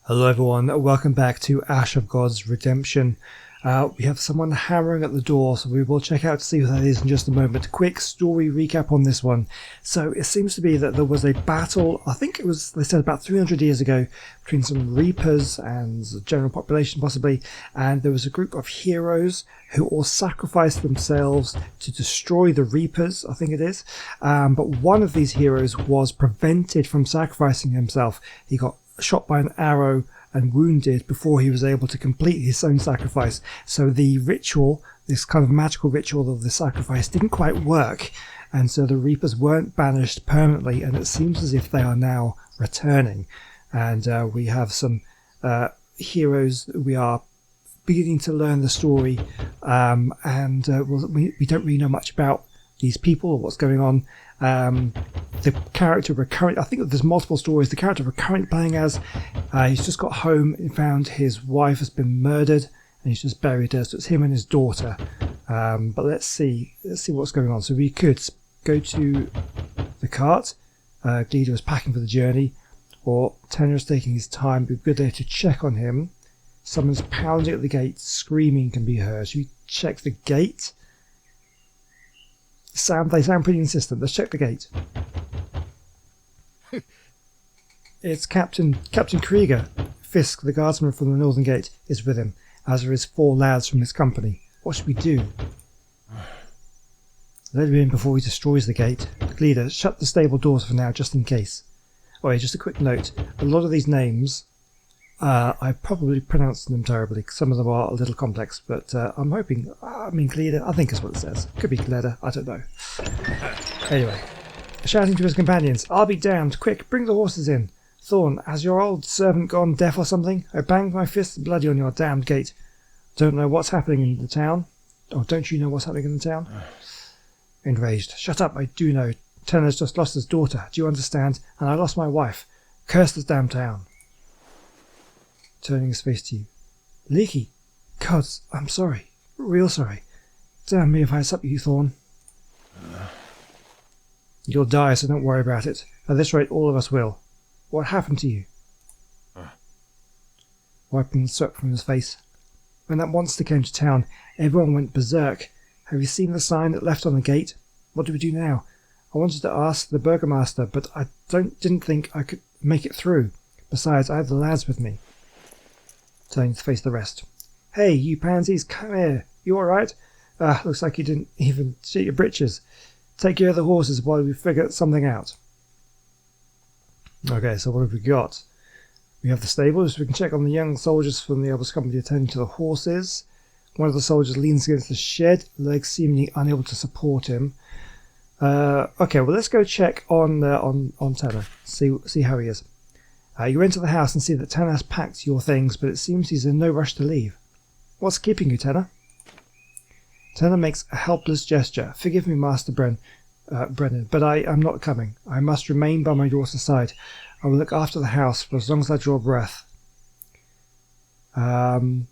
Hello everyone, welcome back to Ash of God's Redemption. We have someone hammering at the door, so we will check out to see who that is in just a moment. Quick story recap on this one. So it seems to be that there was a battle, I think it was, they said about 300 years ago, between some Reapers and the general population possibly, and there was a group of heroes who all sacrificed themselves to destroy the Reapers, I think it is. But one of these heroes was prevented from sacrificing himself. He got shot by an arrow and wounded before he was able to complete his own sacrifice. So the ritual, this kind of magical ritual of the sacrifice, didn't quite work, and so the Reapers weren't banished permanently, and it seems as if they are now returning. And we have some heroes. We are beginning to learn the story, and we don't really know much about these people or what's going on. The character we're currently, I think there's multiple stories. The character we're currently playing as, he's just got home and found his wife has been murdered and he's just buried her. So it's him and his daughter. But let's see what's going on. So we could go to the cart. Gleeder is packing for the journey, or Tenor is taking his time. It'd be good there to check on him. Someone's pounding at the gate. Screaming can be heard. Should we check the gate? They sound pretty insistent. Let's check the gate. It's Captain Krieger. Fisk, the guardsman from the northern gate, is with him, as are his 4 lads from his company. What should we do? Let him in before he destroys the gate. Gleeder, shut the stable doors for now, just in case. Oh yeah, just a quick note. A lot of these names, I probably pronounced them terribly. Some of them are a little complex, but I'm hoping... Gleeder, I think is what it says. Could be Gleeder, I don't know. Anyway, shouting to his companions, "I'll be damned! Quick, bring the horses in! Thorn, has your old servant gone deaf or something? I banged my fists bloody on your damned gate. Don't know what's happening in the town? Or don't you know what's happening in the town?" Enraged, "Shut up, I do know. Tenor's just lost his daughter, do you understand? And I lost my wife. Curse this damn town." Turning his face to you. "Leaky, gods, I'm sorry. Real sorry. Damn me if I upset you, Thorn." "You'll die, so don't worry about it. At this rate, all of us will. What happened to you?" Wiping the sweat from his face. "When that monster came to town, everyone went berserk. Have you seen the sign that left on the gate? What do we do now? I wanted to ask the burgomaster, but I didn't think I could make it through. Besides, I have the lads with me." Turning to face the rest. "Hey, you pansies, come here. You alright? Looks like you didn't even shit your britches. Take care of the horses while we figure something out." Okay, so what have we got? We have the stables. We can check on the young soldiers from the Elvis Company attending to the horses. One of the soldiers leans against the shed, legs seemingly unable to support him. Okay, well let's go check on Tenor. See how he is. You enter the house and see that Tenor has packed your things, but it seems he's in no rush to leave. "What's keeping you, Tenor?" Tenor makes a helpless gesture. "Forgive me, Master Brennan, but I am not coming. I must remain by my daughter's side. I will look after the house for as long as I draw breath." Okay,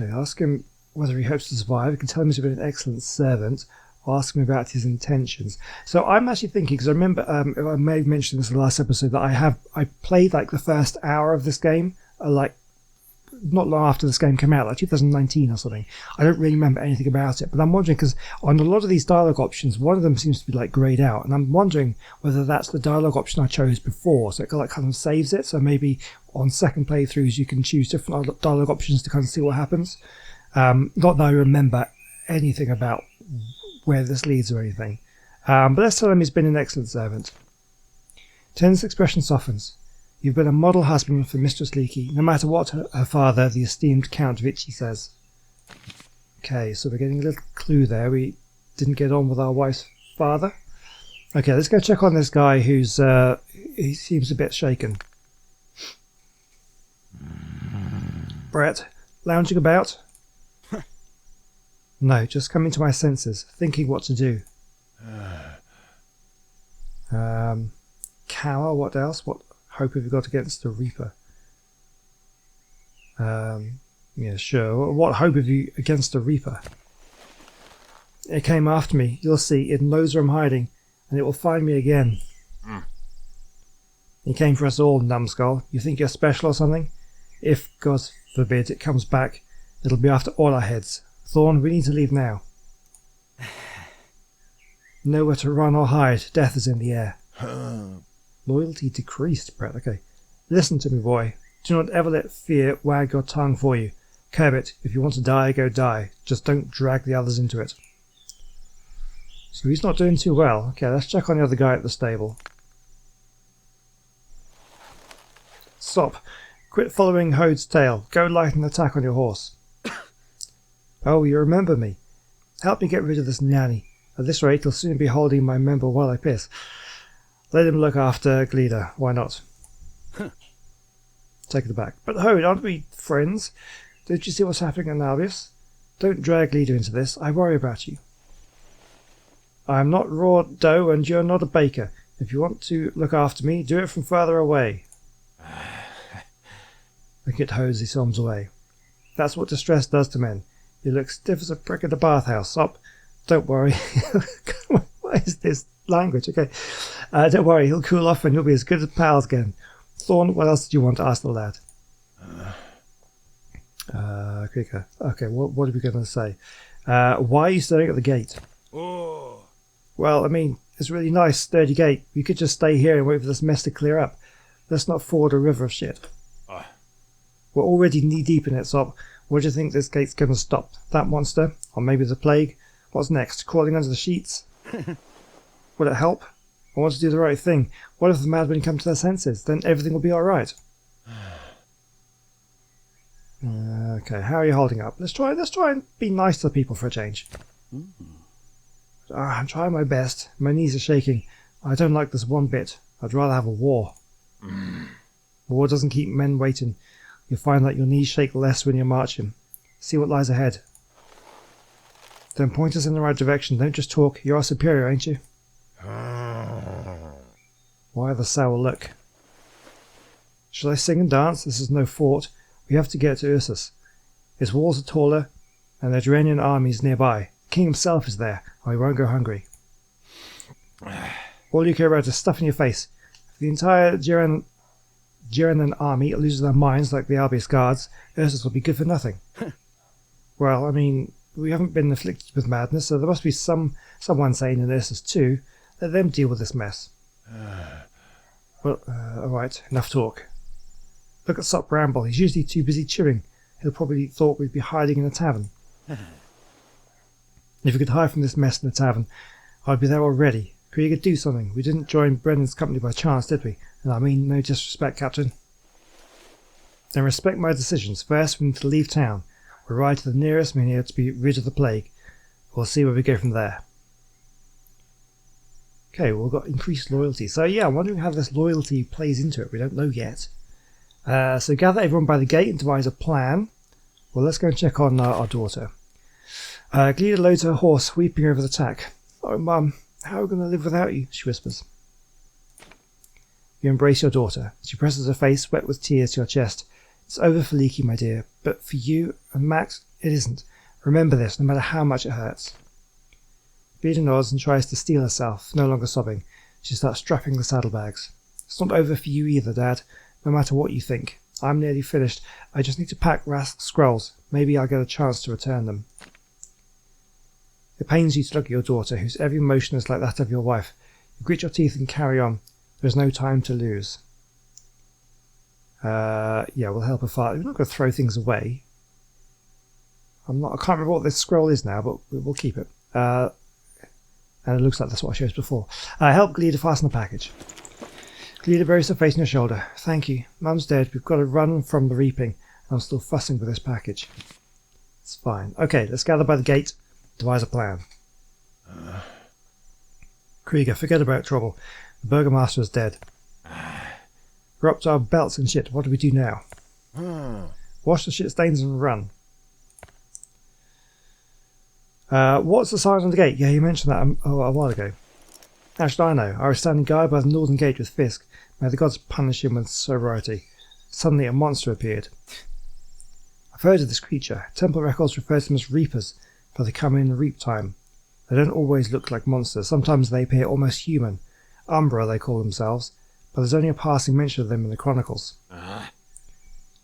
ask him whether he hopes to survive. You can tell him he's been an excellent servant. I'll ask him about his intentions. So I'm actually thinking, because I remember, I may have mentioned this in the last episode, that I played like the first hour of this game, not long after this game came out, like 2019 or something. I don't really remember anything about it, but I'm wondering, because on a lot of these dialogue options, one of them seems to be like grayed out, and I'm wondering whether that's the dialogue option I chose before, so it kind of saves it. So maybe on second playthroughs you can choose different dialogue options to kind of see what happens. Not that I remember anything about where this leads or anything, but let's tell him he's been an excellent servant. Tenor's expression softens. "You've been a model husband for Mistress Leaky, no matter what her father, the esteemed Count Vichy, says." Okay, so we're getting a little clue there. We didn't get on with our wife's father. Okay, let's go check on this guy who's he seems a bit shaken. "Brett, lounging about?" "No, just coming to my senses, thinking what to do." "Cower, what else? What hope have you got against the Reaper?" "Yeah, sure. What hope have you against the Reaper?" "It came after me. You'll see. It knows where I'm hiding, and it will find me again." You came for us all, numbskull. You think you're special or something? If, God forbid, it comes back, it'll be after all our heads. Thorn, we need to leave now. Nowhere to run or hide. Death is in the air. Loyalty decreased, Brett. Okay. Listen to me, boy. Do not ever let fear wag your tongue for you. Curb it. If you want to die, go die. Just don't drag the others into it. So he's not doing too well. Okay, let's check on the other guy at the stable. Stop. Quit following Hode's tail. Go light an attack on your horse. Oh, you remember me. Help me get rid of this nanny. At this rate, he'll soon be holding my member while I piss. Let him look after Glida. Why not? Take it back. But Hode, aren't we friends? Don't you see what's happening in Albius? Don't drag Glida into this. I worry about you. I am not raw dough and you're not a baker. If you want to look after me, do it from further away. Look at Hode as he storms away. That's what distress does to men. You look stiff as a brick at a bathhouse. Up. Don't worry. What is this language? Okay. Don't worry, he'll cool off and you'll be as good as pals again. Thorn, what else did you want to ask the lad? Krieger. Okay, what are we going to say? Why are you standing at the gate? Oh. Well, I mean, it's a really nice, sturdy gate. We could just stay here and wait for this mess to clear up. Let's not ford a river of shit. We're already knee-deep in it, Sop. Where do you think this gate's going to stop? That monster? Or maybe the plague? What's next? Crawling under the sheets? Will it help? I want to do the right thing. What if the madmen come to their senses? Then everything will be alright. Okay, how are you holding up? Let's try and be nice to people for a change. I'm trying my best. My knees are shaking. I don't like this one bit. I'd rather have a war. War doesn't keep men waiting. You'll find that your knees shake less when you're marching. See what lies ahead. Then point us in the right direction. Don't just talk. You're our superior, ain't you? Why the sour look? Shall I sing and dance? This is no fort. We have to get to Ursus. His walls are taller, and the Duranian army is nearby. The king himself is there, or he won't go hungry. All you care about is stuff in your face. If the entire Geranan army loses their minds like the Albius guards, Ursus will be good for nothing. Well, I mean, we haven't been afflicted with madness, so there must be someone sane in Ursus too. Let them deal with this mess. Well, alright, enough talk. Look at Sop Bramble. He's usually too busy chewing. He'll probably thought we'd be hiding in a tavern. If we could hide from this mess in the tavern, I'd be there already. Krieger, do something. We didn't join Brennan's company by chance, did we? And I mean no disrespect, Captain. Then respect my decisions. First, we need to leave town. We'll ride to the nearest mania to be rid of the plague. We'll see where we go from there. Okay, well, we've got increased loyalty. So yeah, I'm wondering how this loyalty plays into it. We don't know yet. So gather everyone by the gate and devise a plan. Well, let's go and check on our daughter. Glida loads her horse, weeping over the tack. Oh, Mum, how are we going to live without you? She whispers. You embrace your daughter. She presses her face, wet with tears, to your chest. It's over for Leaky, my dear, but for you and Max, it isn't. Remember this, no matter how much it hurts. Glida nods and tries to steel herself, no longer sobbing. She starts strapping the saddlebags. It's not over for you either, Dad, no matter what you think. I'm nearly finished. I just need to pack Rask's scrolls. Maybe I'll get a chance to return them. It pains you to look at your daughter, whose every motion is like that of your wife. You grit your teeth and carry on. There is no time to lose. Yeah, we'll help her fight. We're not going to throw things away. I can't remember what this scroll is now, but we'll keep it. And it looks like that's what I showed before. Help Glida fasten the package. Glida buries her face in your shoulder. Thank you. Mum's dead. We've got to run from the reaping. I'm still fussing with this package. It's fine. Okay, let's gather by the gate. Devise a plan. Krieger, forget about trouble. The Burgomaster is dead. We're up to our belts and shit. What do we do now? Wash the shit stains and run. What's the sign on the gate? Yeah, you mentioned that a while ago. How should I know? I was standing guard by the northern gate with Fisk. May the gods punish him with severity. Suddenly a monster appeared. I've heard of this creature. Temple records refer to them as reapers, for they come in reap time. They don't always look like monsters. Sometimes they appear almost human. Umbra, they call themselves. but there's only a passing mention of them in the chronicles.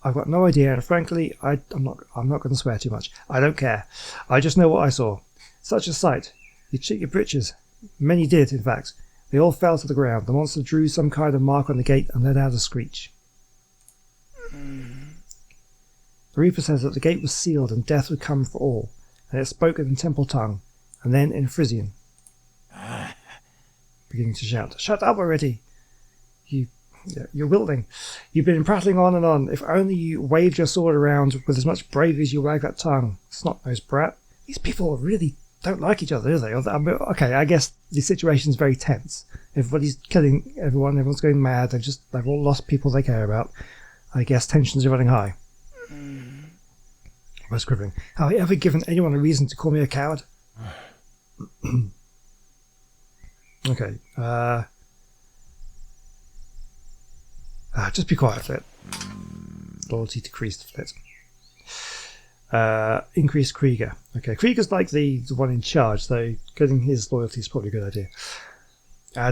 I've got no idea, and frankly, I'm not going to swear too much. I don't care. I just know what I saw. Such a sight. You'd shit your britches. Many did, in fact. They all fell to the ground. The monster drew some kind of mark on the gate and let out a screech. The Reaper says that the gate was sealed and death would come for all, and it spoke in the temple tongue, and then in Frisian. Beginning to shout, "Shut up already! You're wilting. You've been prattling on and on. If only you waved your sword around with as much bravery as you wag that tongue. Snot-nosed brat. These people really don't like each other, do they? Okay, I guess the situation's very tense. Everybody's killing everyone. Everyone's going mad. They've all lost people they care about. I guess tensions are running high." I was scribbling. "Have I ever given anyone a reason to call me a coward?" Okay. Just be quiet, Flit. Loyalty decreased, Flit. Increased Krieger. Okay, Krieger's like the one in charge, so getting his loyalty is probably a good idea.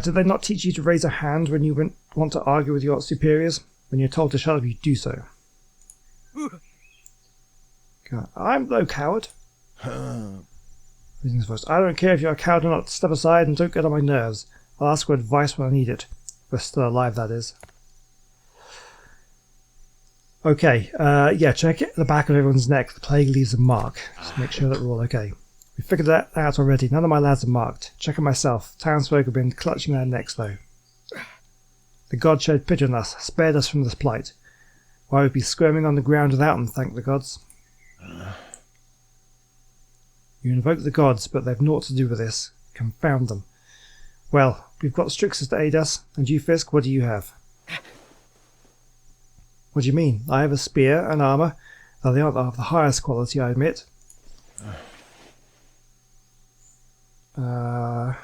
Did they not teach you to raise a hand when you want to argue with your superiors? When you're told to shut up, you do so. I'm no coward. Raising his voice. "I don't care if you're a coward or not. Step aside and don't get on my nerves. I'll ask for advice when I need it. If we're still alive, that is." Okay, check it at the back of everyone's neck. The plague leaves a mark. Just make sure that we're all okay. We figured that out already. None of my lads are marked. Check it myself. Townsfolk have been clutching their necks, though. The gods showed pity on us, spared us from this plight. Why we'd be squirming on the ground without them, thank the gods. You invoke the gods, but they've naught to do with this. Confound them. Well, we've got Strixus to aid us, and you, Fisk, what do you have? What do you mean? I have a spear and armour, though they aren't of the highest quality, I admit. I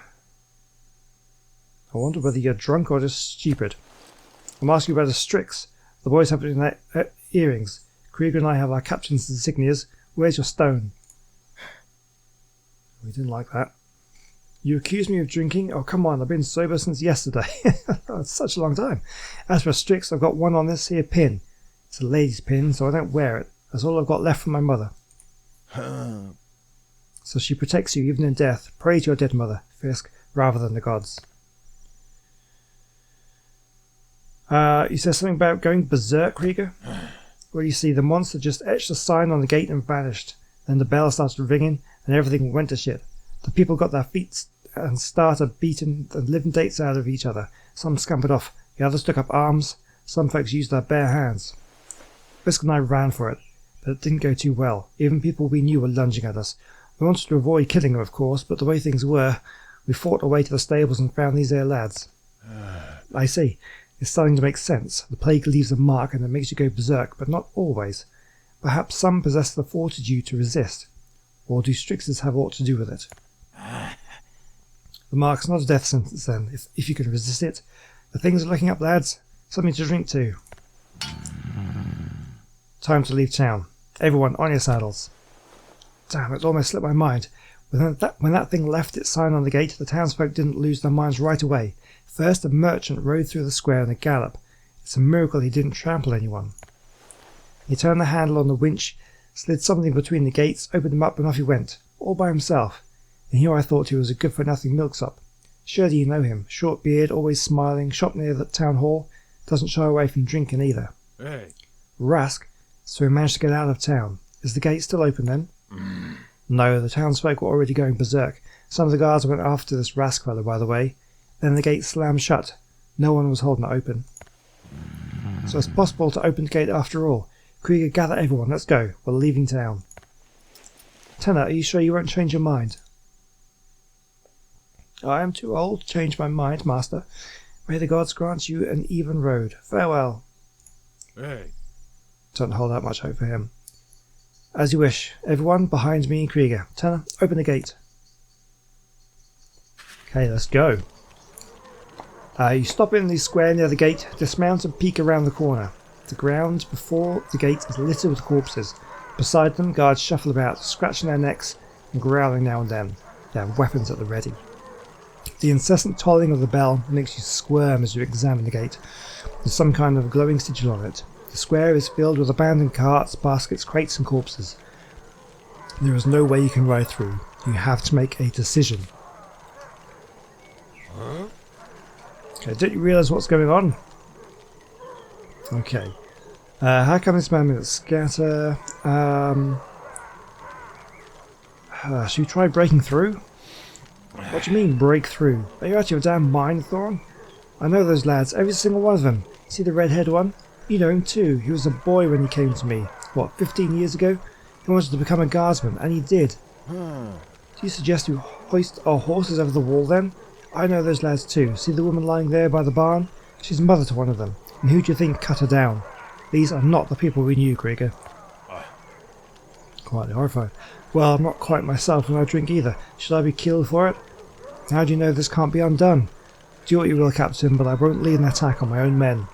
wonder whether you're drunk or just stupid. I'm asking about the Strix. The boys have it in their earrings. Krieger and I have our captain's insignias. Where's your stone? We didn't like that. You accuse me of drinking? Oh, come on, I've been sober since yesterday. That's such a long time. As for a Strix, I've got one on this here pin. It's a lady's pin, so I don't wear it. That's all I've got left from my mother. So she protects you even in death. Pray to your dead mother, Fisk, rather than the gods. You said something about going berserk, Krieger? Well, you see, the monster just etched a sign on the gate and vanished. Then the bell started ringing, and everything went to shit. The people got their feet and started beating the living dates out of each other. Some scampered off. The others took up arms. Some folks used their bare hands. Fisk and I ran for it, but it didn't go too well. Even people we knew were lunging at us. We wanted to avoid killing them, of course, but the way things were, we fought our way to the stables and found these there lads. I see. It's starting to make sense. The plague leaves a mark and it makes you go berserk, but not always. Perhaps some possess the fortitude to resist. Or do Strixes have aught to do with it? The mark's not a death sentence then, if you can resist it. The things are looking up, lads. Something to drink to. Time to leave town. Everyone, on your saddles. Damn, it almost slipped my mind. When that thing left its sign on the gate, the townsfolk didn't lose their minds right away. First, a merchant rode through the square in a gallop. It's a miracle he didn't trample anyone. He turned the handle on the winch, slid something between the gates, opened them up, and off he went, all by himself. And here I thought he was a good-for-nothing milksop. Surely you know him. Short beard, always smiling, shop near the town hall. Doesn't shy away from drinking either. Hey. Rask, so he managed to get out of town. Is the gate still open then? No, the townsfolk were already going berserk. Some of the guards went after this Rask fellow, by the way. Then the gate slammed shut. No one was holding it open. So it's possible to open the gate after all. Krieger, gather everyone. Let's go. We're leaving town. Tenor, are you sure you won't change your mind? I am too old to change my mind, master. May the gods grant you an even road. Farewell. Hey. Don't hold out much hope for him. As you wish. Everyone behind me and Krieger. Tenor, open the gate. Okay, let's go. You stop in the square near the gate, dismount and peek around the corner. The ground before the gate is littered with corpses. Beside them, guards shuffle about, scratching their necks and growling now and then. They have weapons at the ready. The incessant tolling of the bell makes you squirm as you examine the gate. There's some kind of glowing sigil on it. The square is filled with abandoned carts, baskets, crates and corpses. There is no way you can ride through. You have to make a decision. Okay, don't you realise what's going on? Okay. How come this man didn't scatter? Should we try breaking through? What do you mean, break through? Are you out of your damn mind, Thorn? I know those lads, every single one of them. See the red-haired one? You know him too. He was a boy when he came to me. What, 15 years ago? He wanted to become a guardsman, and he did. Do you suggest we hoist our horses over the wall then? I know those lads too. See the woman lying there by the barn? She's mother to one of them. And who do you think cut her down? These are not the people we knew, Krieger. Quietly horrified. Well, I'm not quite myself when I drink either. Should I be killed for it? How do you know this can't be undone? Do what you will, Captain, but I won't lead an attack on my own men.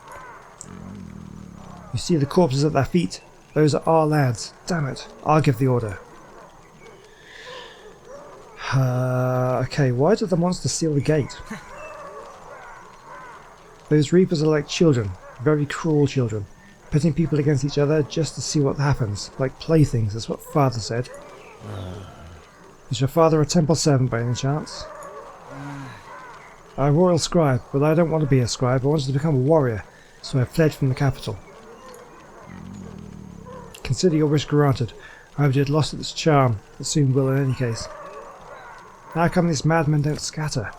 You see the corpses at their feet? Those are our lads. Damn it. I'll give the order. Okay, why did the monster seal the gate? Those reapers are like children. Very cruel children. Pitting people against each other just to see what happens. Like playthings, that's what Father said. Is your father a temple servant by any chance? A royal scribe, but I don't want to be a scribe. I wanted to become a warrior, so I fled from the capital. Consider your wish granted. However, it lost its charm. It soon will in any case. How come these madmen don't scatter?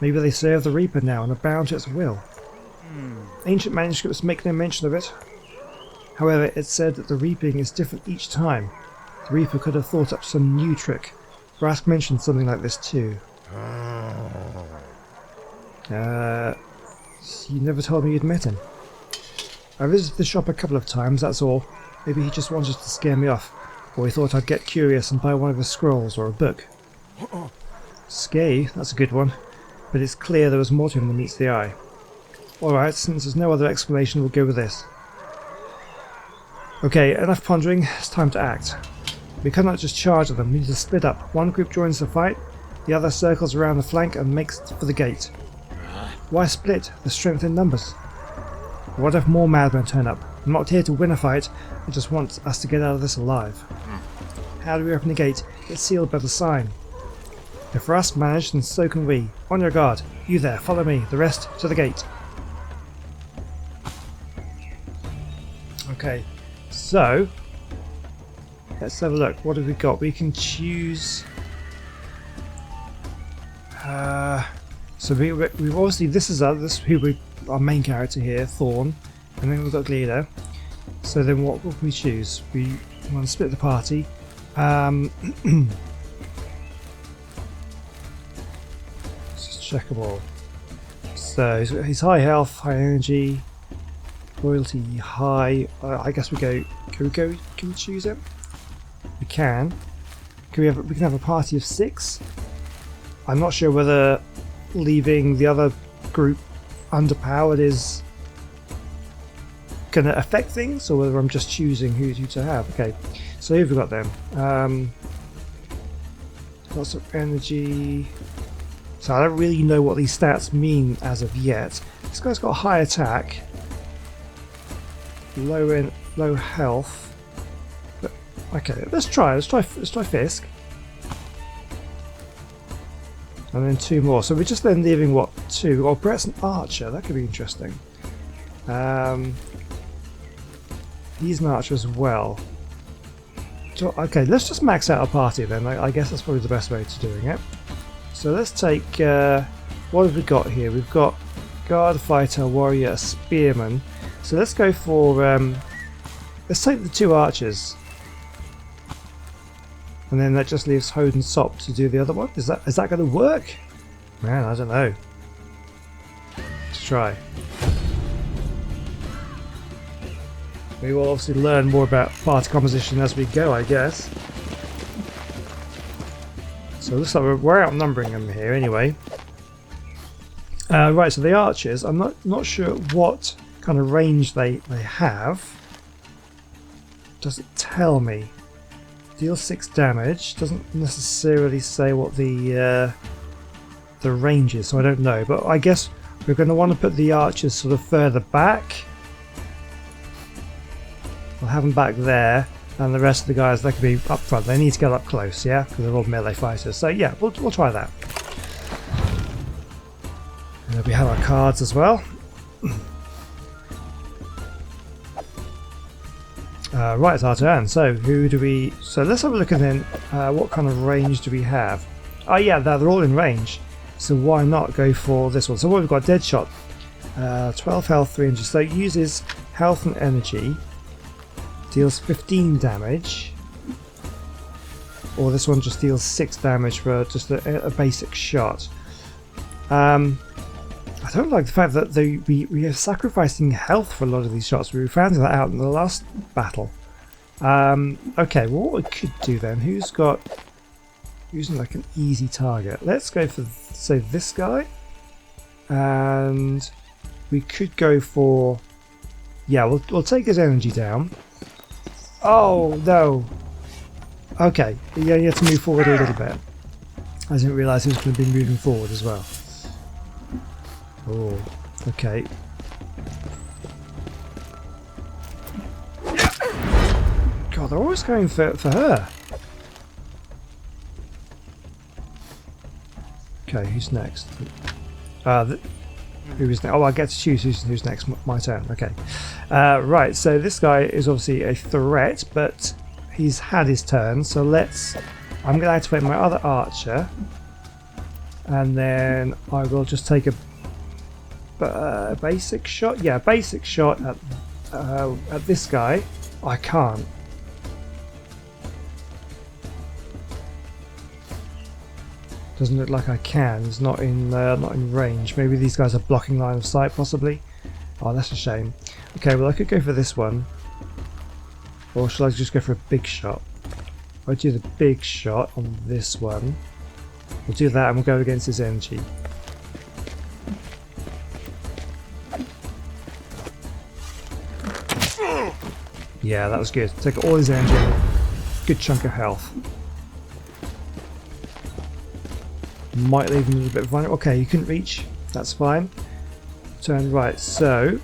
Maybe they serve the Reaper now and are bound to its will. Ancient manuscripts make no mention of it. However, it's said that the reaping is different each time. The Reaper could have thought up some new trick. Rask mentioned something like this too. You never told me you'd met him. I visited the shop a couple of times, that's all. Maybe he just wanted to scare me off, or he thought I'd get curious and buy one of his scrolls or a book. Scare you? That's a good one. But it's clear there was more to him than meets the eye. Alright, since there's no other explanation, we'll go with this. Okay, enough pondering, it's time to act. We cannot just charge at them, we need to split up. One group joins the fight, the other circles around the flank and makes for the gate. Why split? There's strength in numbers. What if more madmen turn up? I'm not here to win a fight, I just want us to get out of this alive. How do we open the gate? It's sealed by the sign. If Rask managed, then so can we. On your guard. You there, follow me. The rest, to the gate. Okay, so let's have a look. What have we got? We can choose... so we've obviously, this is our main character here, Thorn, and then we've got Glida. So then what will we choose? We want to split the party. Let's just check them all. So he's high health, high energy, loyalty high. I guess we go. Can we choose it? We can. We can have a party of 6. I'm not sure whether leaving the other group underpowered is going to affect things, or whether I'm just choosing who to have. Okay, so who've we got then? Lots of energy. So I don't really know what these stats mean as of yet. This guy's got a high attack, low health. But, okay, let's try Fisk. And then 2 more. So we're just then leaving, what, 2? Oh, Brett's an archer. That could be interesting. He's an archer as well. So, okay, let's just max out our party then. I guess that's probably the best way to doing it. So let's take... what have we got here? We've got guard, fighter, warrior, spearman. So let's go for... let's take the 2 archers. And then that just leaves Hode and Sop to do the other one. Is that going to work? Man, I don't know. Let's try. We will obviously learn more about party composition as we go, I guess. So it looks like we're outnumbering them here anyway. Right, so the archers, I'm not sure what kind of range they have. Does it tell me? Deal 6 damage. Doesn't necessarily say what the the range is, so I don't know. But I guess we're going to want to put the archers sort of further back. We'll have them back there, and the rest of the guys, they can be up front. They need to get up close, yeah, because they're all melee fighters. So yeah, we'll try that. And we have our cards as well. Right, it's our turn. So who do we? So let's have a look at then. What kind of range do we have? Oh yeah, they're all in range. So why not go for this one? So what we've got, Deadshot, 12 health, 300. So it uses health and energy, deals 15 damage. Or this one just deals 6 damage for just a basic shot. I don't like the fact that we are sacrificing health for a lot of these shots. We found that out in the last battle. Okay, well, what we could do then? Who's like an easy target? Let's go for, say, this guy, and we could go for. Yeah, we'll take his energy down. Oh no. Okay, yeah, you have to move forward a little bit. I didn't realise he was going to be moving forward as well. Oh, okay. God, they're always going for her. Okay, who's next? Who is next? Oh, I get to choose who's next. My turn. Okay. Right, so this guy is obviously a threat, but he's had his turn. So I'm going to activate my other archer, and then I will just take a basic shot. Yeah, basic shot at this guy. I can't. Doesn't look like I can. He's not in range. Maybe these guys are blocking line of sight, possibly. Oh, that's a shame. Okay, well I could go for this one, or should I just go for a big shot? I'll do the big shot on this one. We'll do that, and we'll go against his energy. Yeah, that was good. Take all his energy and a good chunk of health. Might leave him a little bit vulnerable. Okay, you couldn't reach. That's fine. Turn right. So,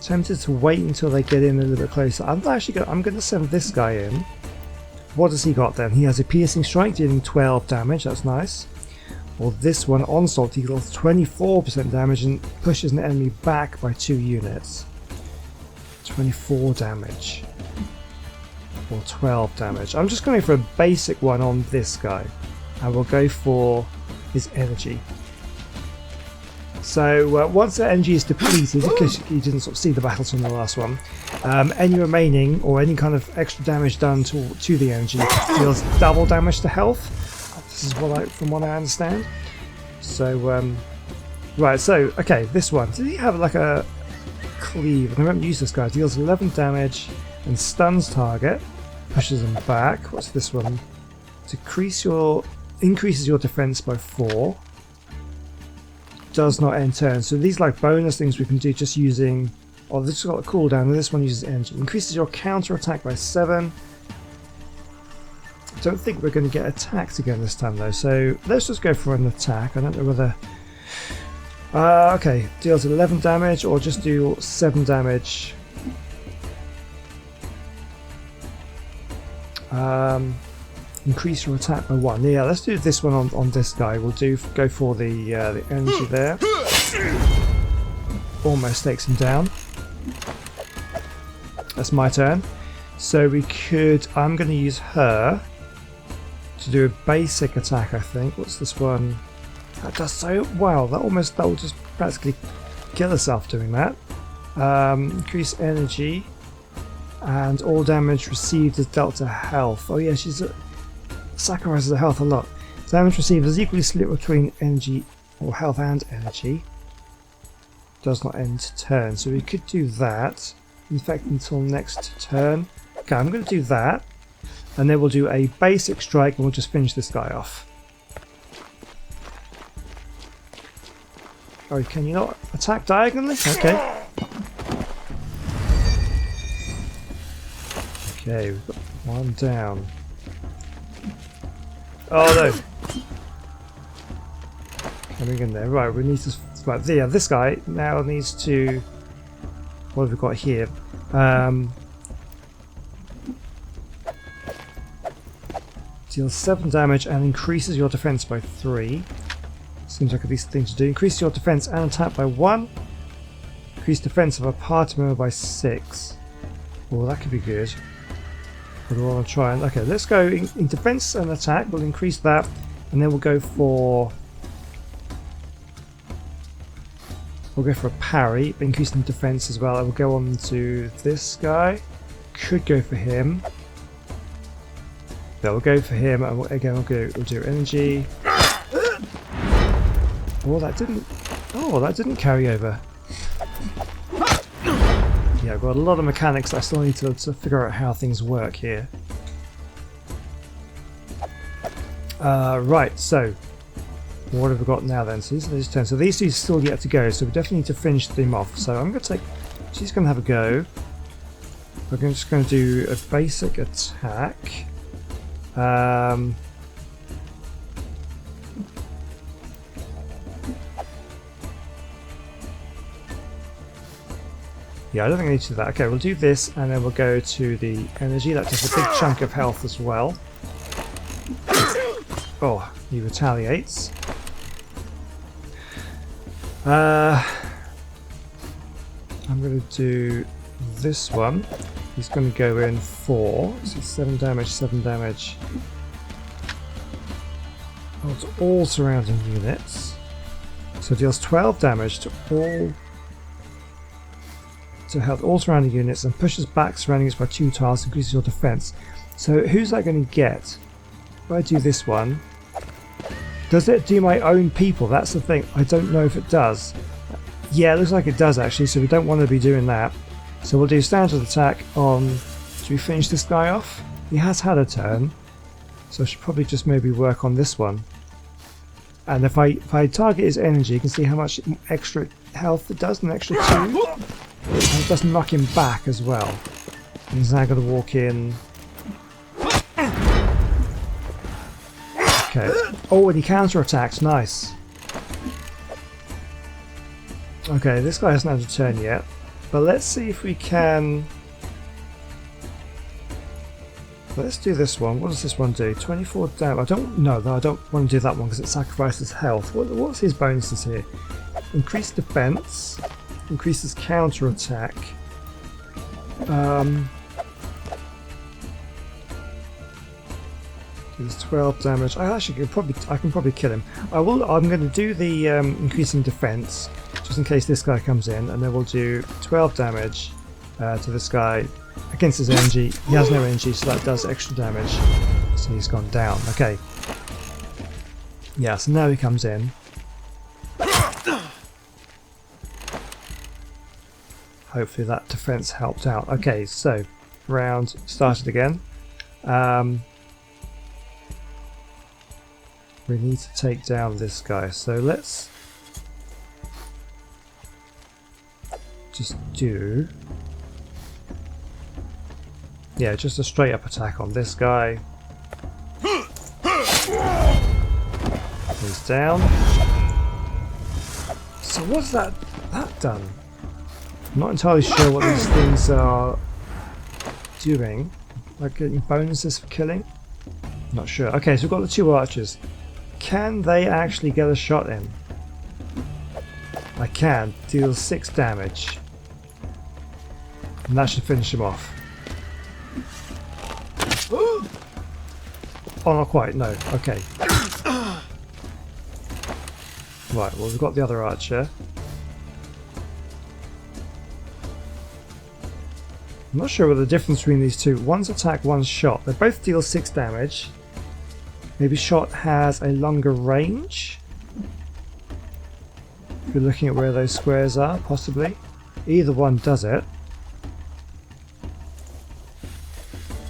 tempted to wait until they get in a little bit closer. I'm going to send this guy in. What has he got then? He has a piercing strike dealing 12 damage. That's nice. Or this one, onslaught, deals 24% damage and pushes an enemy back by 2 units. 24 damage. Or 12 damage. I'm just going for a basic one on this guy. And we'll go for his energy. So once the energy is depleted, because you didn't sort of see the battles from the last one, any remaining or any kind of extra damage done to the energy deals double damage to health. This is from what I understand. So right, so okay, this one. Did he have like a cleave? I haven't used this guy. Deals 11 damage and stuns target, pushes them back. What's this one? Increases your defense by 4. Does not end turn. So these like bonus things we can do just using. Oh, this has got a cooldown, and this one uses energy. Increases your counter attack by 7. Don't think we're going to get attacked again this time though, so let's just go for an attack. I don't know whether. Okay, deals 11 damage or just do 7 damage. Increase your attack by 1. Yeah, let's do this one on this guy. We'll go for the energy there. Almost takes him down. That's my turn. So we could. I'm going to use her to do a basic attack, I think. What's this one? That does so wow. That will just practically kill herself doing that. Increase energy, and all damage received is dealt to health. Oh yeah, she's sacrifices her health a lot. Damage received is equally split between energy or health and energy. Does not end turn, so we could do that. Infect until next turn. Okay, I'm going to do that. And then we'll do a basic strike and we'll just finish this guy off. Oh, can you not attack diagonally? Okay. Okay, we've got one down. Oh no! coming in there. Right, we need to... Right, yeah, this guy now needs to... What have we got here? Deals 7 damage and increases your defense by 3. Seems like a decent thing to do. Increase your defense and attack by 1. Increase defense of a party member by 6. Oh, that could be good. But we'll want to try and... Okay, let's go in defense and attack. We'll increase that. And then we'll go for... We'll go for a parry, increasing defense as well. I will go on to this guy. Could go for him. No, we'll go for him. And again, we'll do energy. Oh, that didn't. Oh, that didn't carry over. Yeah, I've got a lot of mechanics. I still need to figure out how things work here. Right. So, what have we got now then? So these are these 10. So these two still yet to go. So we definitely need to finish them off. So I'm going to take. She's going to have a go. We're just going to do a basic attack. Yeah, I don't think I need to do that. Okay, we'll do this and then we'll go to the energy. That does a big chunk of health as well. Oh, he retaliates. I'm going to do this one. He's going to go in 4. So 7 damage, 7 damage. Oh, to all surrounding units. So it deals 12 damage to all surrounding units and pushes back surrounding units by 2 tiles, increases your defense. So who's that going to get? If I do this one, does it do my own people? That's the thing. I don't know if it does. Yeah, it looks like it does actually, so we don't want to be doing that. So we'll do standard attack on... Should we finish this guy off? He has had a turn, so I should probably just maybe work on this one. And if I target his energy, you can see how much extra health it does, an extra 2. And it does knock him back as well. And he's now going to walk in. Okay. Oh, and he counter-attacks. Nice. Okay, this guy hasn't had a turn yet. But let's see if we can... Let's do this one. What does this one do? 24 damage. I don't want to do that one because it sacrifices health. What's his bonuses here? Increased defense. Increases counter attack. Does 12 damage. I can probably kill him. I'm going to do the increasing defense just in case this guy comes in, and then we'll do 12 damage to this guy against his energy. He has no energy, so that does extra damage. So he's gone down. Okay. Yeah. So now he comes in. Hopefully that defense helped out. Okay, so round started again. We need to take down this guy. So let's just do... Yeah, just a straight up attack on this guy. He's down. So what's that done? I'm not entirely sure what these things are doing. Like getting bonuses for killing? Not sure. Okay, so we've got the 2 archers. Can they actually get a shot in? I can. Deal 6 damage. And that should finish him off. Oh, not quite. No. Okay. Right, well we've got the other archer. I'm not sure what the difference between these two. One's attack, one's shot. They both deal 6 damage. Maybe shot has a longer range. If you're looking at where those squares are, possibly. Either one does it.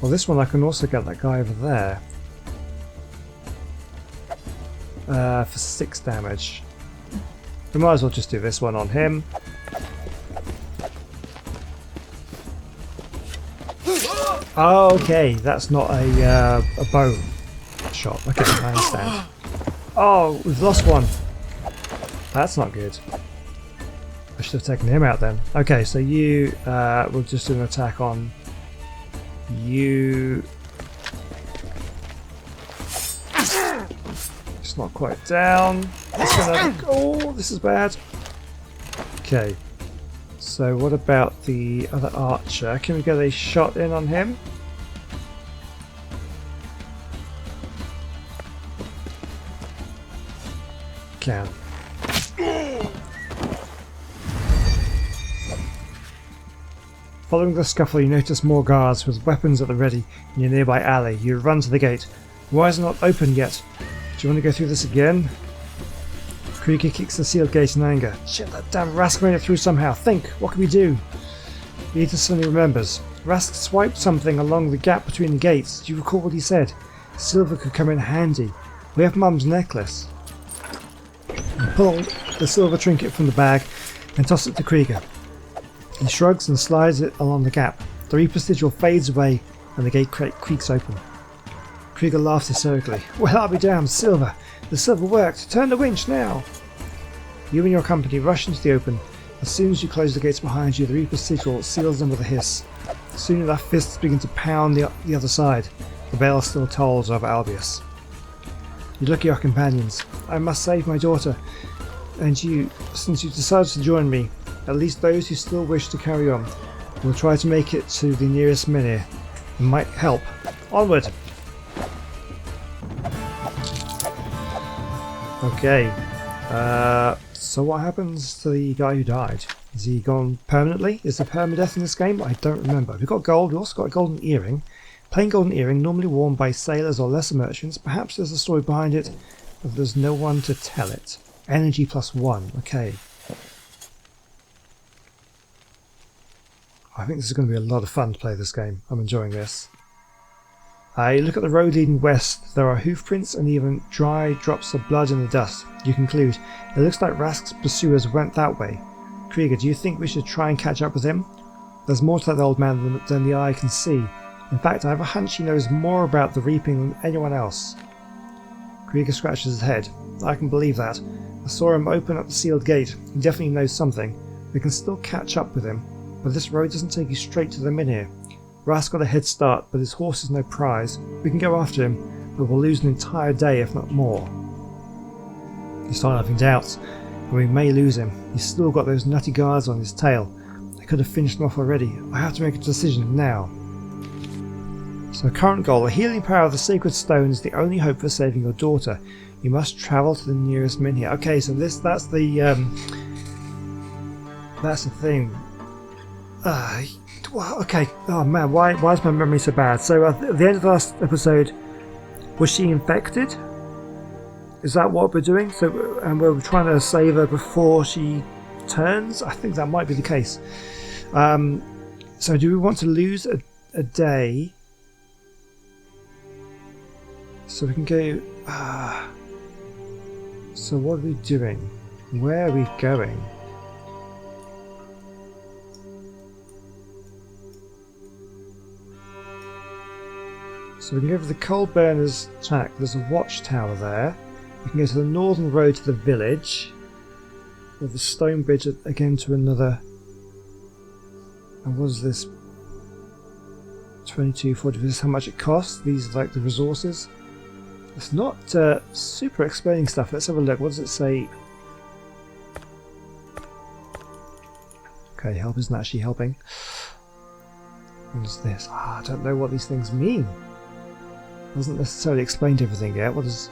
Well, this one I can also get that guy over there. For 6 damage. We might as well just do this one on him. Oh, okay, that's not a bow shot. Okay, I understand. Oh, we've lost one. That's not good. I should have taken him out then. Okay, so you will just do an attack on you. It's not quite down. It's gonna, oh, this is bad. Okay. So what about the other archer? Can we get a shot in on him? Can. Following the scuffle, you notice more guards with weapons at the ready in your nearby alley. You run to the gate. Why is it not open yet? Do you want to go through this again? Krieger kicks the sealed gate in anger. Shit, that damn Rask made it through somehow. Think, what can we do? Edith suddenly remembers. Rask swiped something along the gap between the gates. Do you recall what he said? Silver could come in handy. We have Mum's necklace. You pull the silver trinket from the bag and toss it to Krieger. He shrugs and slides it along the gap. The Reaper sigil fades away and the gate creaks open. Krieger laughs hysterically. Well, I'll be damned, Silver! The silver worked! Turn the winch now! You and your company rush into the open. As soon as you close the gates behind you, the Reaper's sigil seals them with a hiss. Soon enough, fists begin to pound the other side. The bell still tolls over Albius. You look at your companions. I must save my daughter. And you, since you decided to join me, at least those who still wish to carry on, will try to make it to the nearest Menhir. It might help. Onward! Okay. So what happens to the guy who died? Is he gone permanently? Is there permadeath in this game? I don't remember. We've got gold. We've also got a golden earring. Plain golden earring, normally worn by sailors or lesser merchants. Perhaps there's a story behind it, but there's no one to tell it. Energy +1. Okay. I think this is going to be a lot of fun to play this game. I'm enjoying this. You look at the road leading west. There are hoof prints and even dry drops of blood in the dust. You conclude, it looks like Rask's pursuers went that way. Krieger, do you think we should try and catch up with him? There's more to that old man than the eye can see. In fact, I have a hunch he knows more about the reaping than anyone else. Krieger scratches his head. I can believe that. I saw him open up the sealed gate. He definitely knows something. We can still catch up with him, but this road doesn't take you straight to the Menhir. Rask got a head start, but his horse is no prize. We can go after him, but we'll lose an entire day, if not more. You start having doubts, and we may lose him. He's still got those nutty guards on his tail. I could have finished him off already. I have to make a decision now. So current goal, the healing power of the Sacred Stone is the only hope for saving your daughter. You must travel to the nearest Menhir. Okay, so that's the thing. Okay. Oh man, why is my memory so bad? So at the end of the last episode, was she infected? Is that what we're doing? So, and we're trying to save her before she turns? I think that might be the case. So do we want to lose a day? So we can go... so what are we doing? Where are we going? So we can go for the coal burners track. There's a watchtower there. We can go to the northern road to the village. With the stone bridge again to another. And what is this? 22.40. This is how much it costs. These are like the resources. It's not super explaining stuff. Let's have a look. What does it say? Okay, help isn't actually helping. What is this? I don't know what these things mean. Doesn't necessarily explain everything yet. What is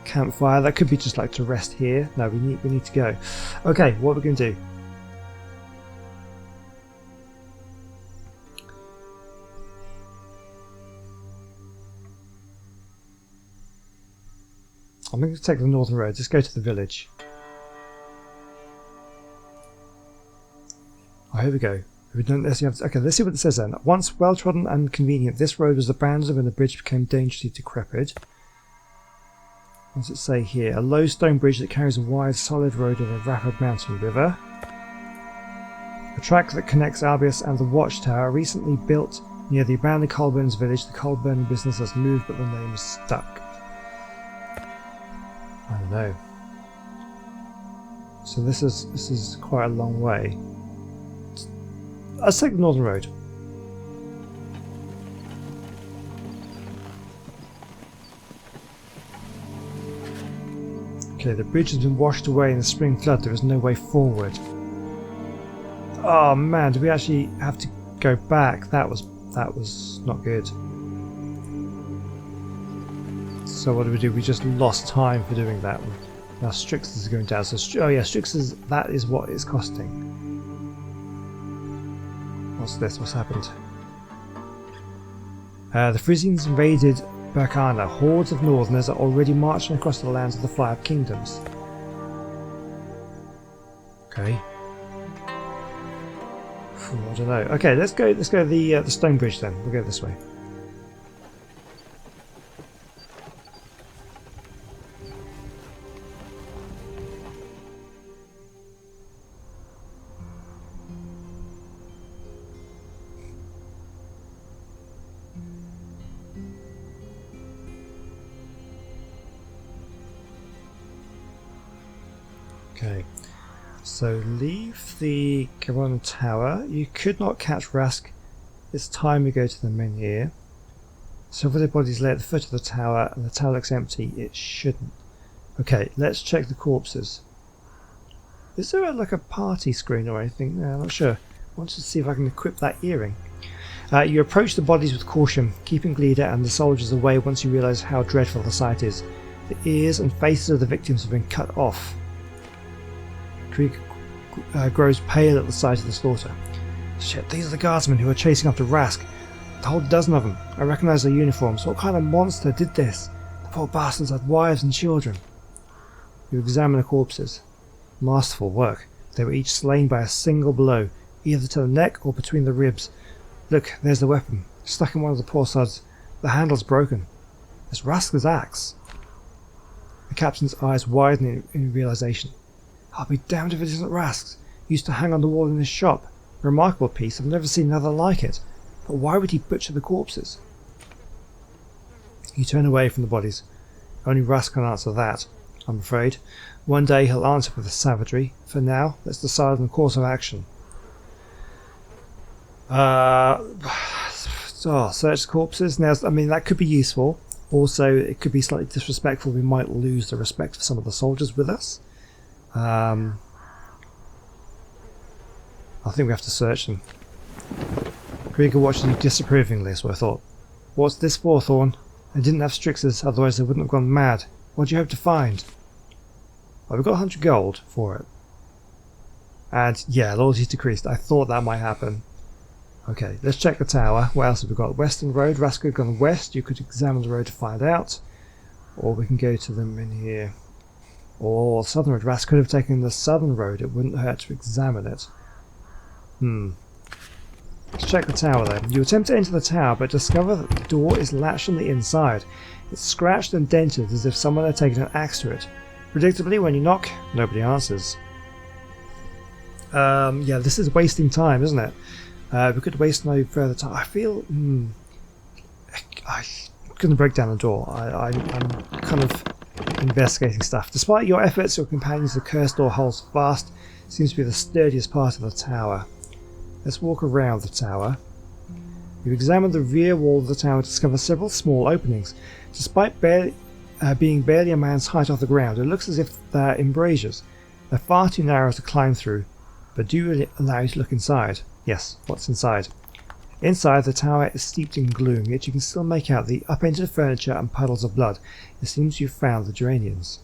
campfire? That could be just like to rest here. No, we need to go. Okay, what are we going to do? I'm going to take the northern road. Just go to the village. Oh, here we go. We don't necessarily have to, okay, let's see what it says then. Once well trodden and convenient, this road was abandoned when the bridge became dangerously decrepit. What does it say here? A low stone bridge that carries a wide, solid road over a rapid mountain river. A track that connects Albius and the watchtower, recently built near the abandoned Colburn's village. The coal burning business has moved, but the name is stuck. I don't know. So this is quite a long way. Let's take the northern road. Okay, the bridge has been washed away in the spring flood. There is no way forward. Oh man, do we actually have to go back? That was not good. So what do? We just lost time for doing that. Now Strix's is going down. So oh yeah, Strix's, that is what it's costing. What's this? What's happened? The Frisians invaded Burkana. Hordes of Northerners are already marching across the lands of the Five Kingdoms. Okay. I don't know. Okay, let's go the stone bridge then. We'll go this way. Okay. So leave the Garonne Tower. You could not catch Rask. It's time we go to the menhir. Several dead bodies lay at the foot of the tower, and the tower looks empty. It shouldn't. Okay, let's check the corpses. Is there like a party screen or anything? No, I'm not sure. I want to see if I can equip that earring. You approach the bodies with caution, keeping Glida and the soldiers away once you realise how dreadful the sight is. The ears and faces of the victims have been cut off. Krieg grows pale at the sight of the slaughter. Shit, these are the guardsmen who are chasing after Rask. A whole dozen of them. I recognise their uniforms. What kind of monster did this? The poor bastards had wives and children. You examine the corpses. Masterful work. They were each slain by a single blow, either to the neck or between the ribs. Look, there's the weapon, stuck in one of the poor sods. The handle's broken. It's Rask's axe. The captain's eyes widen in realisation. I'll be damned if it isn't Rask's. He used to hang on the wall in his shop. A remarkable piece. I've never seen another like it. But why would he butcher the corpses? You turn away from the bodies. Only Rask can answer that, I'm afraid. One day he'll answer for the savagery. For now, let's decide on the course of action. Search the corpses. Now, I mean, that could be useful. Also, it could be slightly disrespectful. We might lose the respect for some of the soldiers with us. I think we have to search them. Krieger watched you disapprovingly, so I thought, what's this for, Thorn? I didn't have Strix's, otherwise they wouldn't have gone mad. What do you hope to find? Well, we've got 100 gold for it. And yeah, loyalty decreased. I thought that might happen. Okay, let's check the tower. What else have we got? Western Road. Rask had gone west. You could examine the road to find out. Or we can go to them in here. Or Southern Road. Rask could have taken the Southern Road. It wouldn't hurt to examine it. Let's check the tower then. You attempt to enter the tower, but discover that the door is latched on the inside. It's scratched and dented as if someone had taken an axe to it. Predictably, when you knock, nobody answers. Yeah, this is wasting time, isn't it? We could waste no further time. I feel... I'm going to break down the door. I'm kind of investigating stuff. Despite your efforts, your companions, the cursed door holds fast. Seems to be the sturdiest part of the tower. Let's walk around the tower. You examine the rear wall of the tower and discover several small openings. Despite being barely a man's height off the ground, it looks as if they're embrasures. They're far too narrow to climb through, but do allow you to look inside. Yes, what's inside? Inside, the tower is steeped in gloom, yet you can still make out the upended furniture and puddles of blood. It seems you've found the Duranians.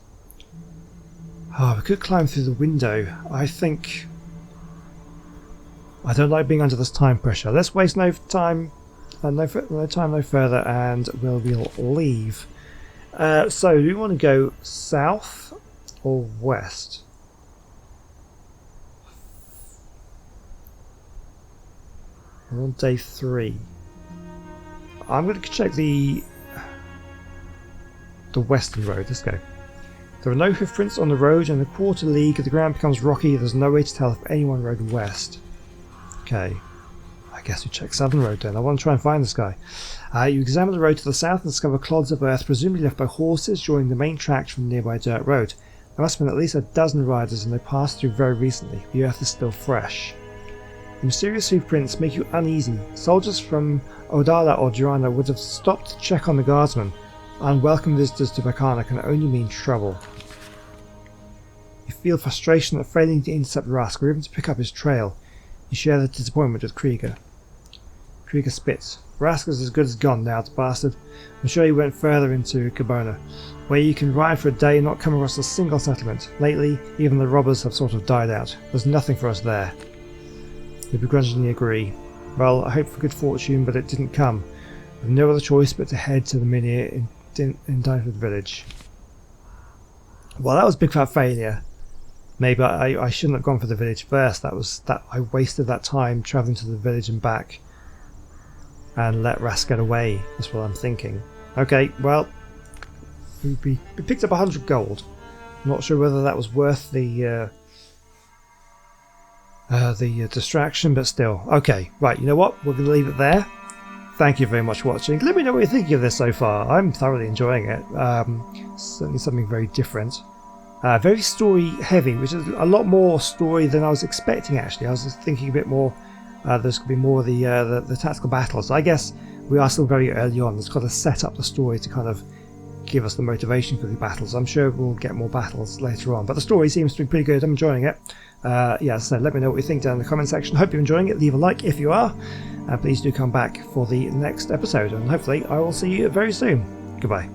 Oh, we could climb through the window. I think... I don't like being under this time pressure. Let's waste no time, no further, and we'll leave. So, do we want to go south or west? We're on day 3. I'm going to check the western road. Let's go. There are no hoofprints on the road, and a quarter league the ground becomes rocky. There's no way to tell if anyone rode west. Okay, I guess we check southern road then. I want to try and find this guy. You examine the road to the south and discover clods of earth, presumably left by horses, joining the main tracks from the nearby dirt road. There must have been at least a dozen riders and they passed through very recently. The earth is still fresh. The mysterious hoofprints make you uneasy. Soldiers from Odala or Durana would have stopped to check on the guardsmen. Unwelcome visitors to Vakana can only mean trouble. You feel frustration at failing to intercept Rask or even to pick up his trail. You share the disappointment with Krieger. Krieger spits. Rask is as good as gone now, the bastard. I'm sure he went further into Gabona, where you can ride for a day and not come across a single settlement. Lately, even the robbers have sort of died out. There's nothing for us there. We begrudgingly agree. Well, I hope for good fortune, but it didn't come. With no other choice but to head to the Minir indicted village. Well, that was a big fat failure. Maybe I shouldn't have gone for the village first. I wasted that time travelling to the village and back. And let Rask get away. That's what I'm thinking. Okay, well, we picked up 100 gold. I'm not sure whether that was worth the distraction, but still. Okay, right, you know what? We're going to leave it there. Thank you very much for watching. Let me know what you're thinking of this so far. I'm thoroughly enjoying it. Certainly something very different. Very story heavy, which is a lot more story than I was expecting actually. I was just thinking a bit more, there's going to be more of the tactical battles. I guess we are still very early on. It's got to set up the story to kind of give us the motivation for the battles. I'm sure we'll get more battles later on, but the story seems to be pretty good. I'm enjoying it. Yeah, so let me know what you think down in the comment section. Hope you're enjoying it. Leave a like if you are. Please do come back for the next episode, and hopefully I will see you very soon. Goodbye.